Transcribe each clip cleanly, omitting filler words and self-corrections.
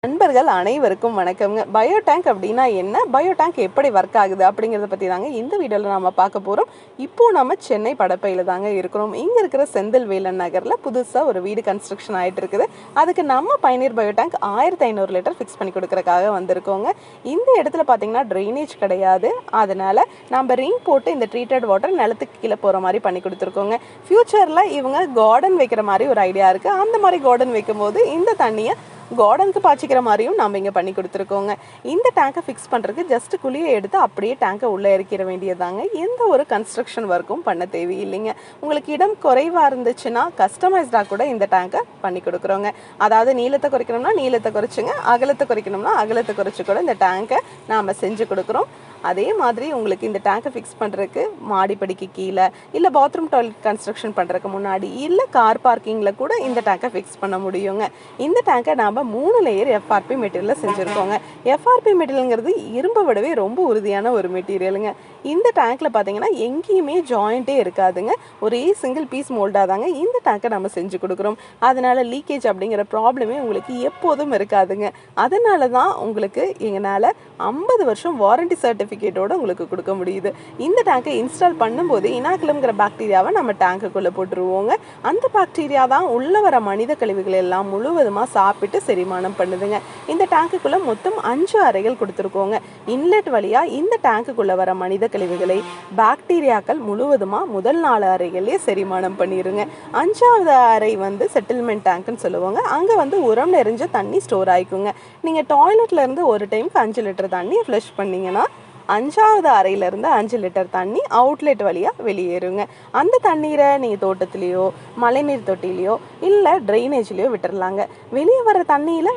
நண்பர்கள் அனைவருக்கும் வணக்கம்ங்க. பயோ டேங்க் அப்படின்னா என்ன, பயோ டேங்க் எப்படி ஒர்க் ஆகுது அப்படிங்கிறத பற்றி தாங்க இந்த வீடியோவில் நம்ம பார்க்க போகிறோம். இப்போது நம்ம சென்னை படப்பையில் தாங்க இருக்கிறோம். இங்கே இருக்கிற செந்தில் வேலன் நகரில் புதுசாக ஒரு வீடு கன்ஸ்ட்ரக்ஷன் ஆகிட்டு இருக்குது. அதுக்கு நம்ம பயனீர் பயோ டேங்க் 1500 லிட்டர் ஃபிக்ஸ் பண்ணி கொடுக்குறக்காக வந்திருக்கோங்க. இந்த இடத்துல பார்த்தீங்கன்னா ட்ரைனேஜ் கிடையாது. அதனால் நம்ம ரிங் போட்டு இந்த ட்ரீட்டட் வாட்டர் நிலத்துக்கு கீழே போகிற மாதிரி பண்ணி கொடுத்துருக்கோங்க. ஃப்யூச்சரில் இவங்க கார்டன் வைக்கிற மாதிரி ஒரு ஐடியா இருக்குது. அந்த மாதிரி கார்டன் வைக்கும்போது இந்த தண்ணியை கார்டனுக்கு பாய்ச்சிக்கிற மாதிரியும் நம்ம இங்கே பண்ணி கொடுத்துருக்கோங்க. இந்த டேங்கை ஃபிக்ஸ் பண்ணுறதுக்கு ஜஸ்ட் குழியை எடுத்து அப்படியே டேங்கை உள்ளே இறக்கிற வேண்டியதாங்க. எந்த ஒரு கன்ஸ்ட்ரக்ஷன் ஒர்க்கும் பண்ண தேவையில்லைங்க. உங்களுக்கு இடம் குறைவாக இருந்துச்சுன்னா கஸ்டமைஸ்டாக கூட இந்த டேங்கை பண்ணி கொடுக்குறோங்க. அதாவது நீளத்தை குறைக்கணும்னா நீளத்தை குறைச்சிங்க, அகலத்தை குறைக்கணும்னா அகலத்தை குறைச்சி கூட இந்த டேங்கை நாம் செஞ்சு கொடுக்குறோம். அதே மாதிரி உங்களுக்கு இந்த டேங்கை ஃபிக்ஸ் பண்ணுறதுக்கு மாடிப்படிக்கு கீழே இல்லை பாத்ரூம் டாய்லெட் கன்ஸ்ட்ரக்ஷன் பண்ணுறதுக்கு முன்னாடி இல்லை கார் பார்க்கிங்கில் கூட இந்த டேங்கை ஃபிக்ஸ் பண்ண முடியுங்க. இந்த டேங்கை நாம் 3 லேயர் எஃப்ஆர்பி மெட்டீரியலில் செஞ்சுருக்கோங்க. எஃப்ஆர்பி மெட்டீரியலுங்கிறது இரும்பை விடவே ரொம்ப உறுதியான ஒரு மெட்டீரியலுங்க. இந்த டேங்க்கில் பார்த்தீங்கன்னா எங்கேயுமே ஜாயிண்ட்டே இருக்காதுங்க. ஒரே சிங்கிள் பீஸ் மோல்டாக தாங்க இந்த டேங்கை நம்ம செஞ்சு கொடுக்குறோம். அதனால் லீக்கேஜ் அப்படிங்கிற ப்ராப்ளமே உங்களுக்கு எப்போதும் இருக்காதுங்க. அதனால தான் உங்களுக்கு எங்களால் 50 வருஷம் வாரண்டி சர்டிஃபிகேட்டோடு உங்களுக்கு கொடுக்க முடியுது. இந்த டேங்கை இன்ஸ்டால் பண்ணும்போது இனாகுலம்ங்கிற பாக்டீரியாவை நம்ம டேங்குக்குள்ளே போட்டுருவோங்க. அந்த பாக்டீரியா தான் உள்ளே வர மனித கழிவுகள் எல்லாம் முழுவதுமாக சாப்பிட்டு செரிமானம் பண்ணுதுங்க. இந்த டேங்குக்குள்ளே மொத்தம் 5 அறைகள் கொடுத்துருக்கோங்க. இன்லெட் வழியாக இந்த டேங்குக்குள்ளே வர மனித கழிவுகளை பாக்டீரியாக்கள் முழுவதுமாக முதல் 4 அறைகளே செரிமானம் பண்ணிடுங்க. 5ஆவது அறை செட்டில்மெண்ட் டேங்க்னு சொல்லுவாங்க. அங்கே உரம் நிறைஞ்ச தண்ணி ஸ்டோர் ஆகிக்குங்க. நீங்கள் டாய்லெட்லேருந்து ஒரு டைமுக்கு 5 லிட்டர் தண்ணி ஃப்ளஷ் பண்ணிங்கன்னா 5ஆவது அறையிலேருந்து 5 லிட்டர் தண்ணி அவுட்லெட் வழியாக வெளியேறுங்க. அந்த தண்ணீரை நீங்கள் தோட்டத்துலேயோ மழைநீர் தொட்டிலையோ இல்லை ட்ரைனேஜ்லேயோ விட்டுறலாங்க. வெளியே வர தண்ணியில்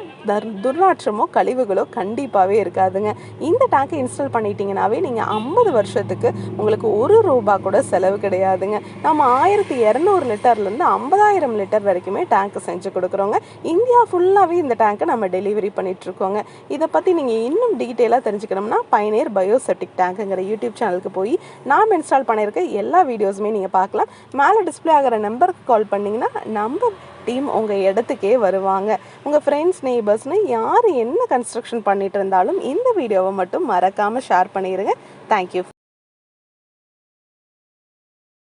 துர்நாற்றமோ கழிவுகளோ கண்டிப்பாகவே இருக்காதுங்க. இந்த டேங்கை இன்ஸ்டால் பண்ணிட்டீங்கன்னாவே நீங்கள் 50 வருஷத்துக்கு உங்களுக்கு ₹1 கூட செலவு கிடையாதுங்க. நம்ம 1200 லிட்டர்லேருந்து 50,000 லிட்டர் வரைக்குமே டேங்க்கு செஞ்சு கொடுக்குறோங்க. இந்தியா ஃபுல்லாகவே இந்த டேங்கை நம்ம டெலிவரி பண்ணிகிட்ருக்கோங்க. இதை பற்றி நீங்கள் இன்னும் டீட்டெயிலாக தெரிஞ்சுக்கணும்னா பயனீர் பயோசெப்டிக் டேங்குங்கிற யூடியூப் சேனலுக்கு போய் நாம் இன்ஸ்டால் பண்ணியிருக்க எல்லா வீடியோஸுமே நீங்கள் பார்க்கலாம். மேலே டிஸ்பிளே ஆகிற நம்பருக்கு கால் பண்ணிங்கன்னா நம்ம டீம் உங்கள் இடத்துக்கே வருவாங்க. உங்கள் ஃப்ரெண்ட்ஸ் நெய்பர்ஸ்னு யார் என்ன கன்ஸ்ட்ரக்ஷன் பண்ணிட்டு இருந்தாலும் இந்த வீடியோவை மட்டும் மறக்காமல் ஷேர் பண்ணிடுங்க. தேங்க்யூ.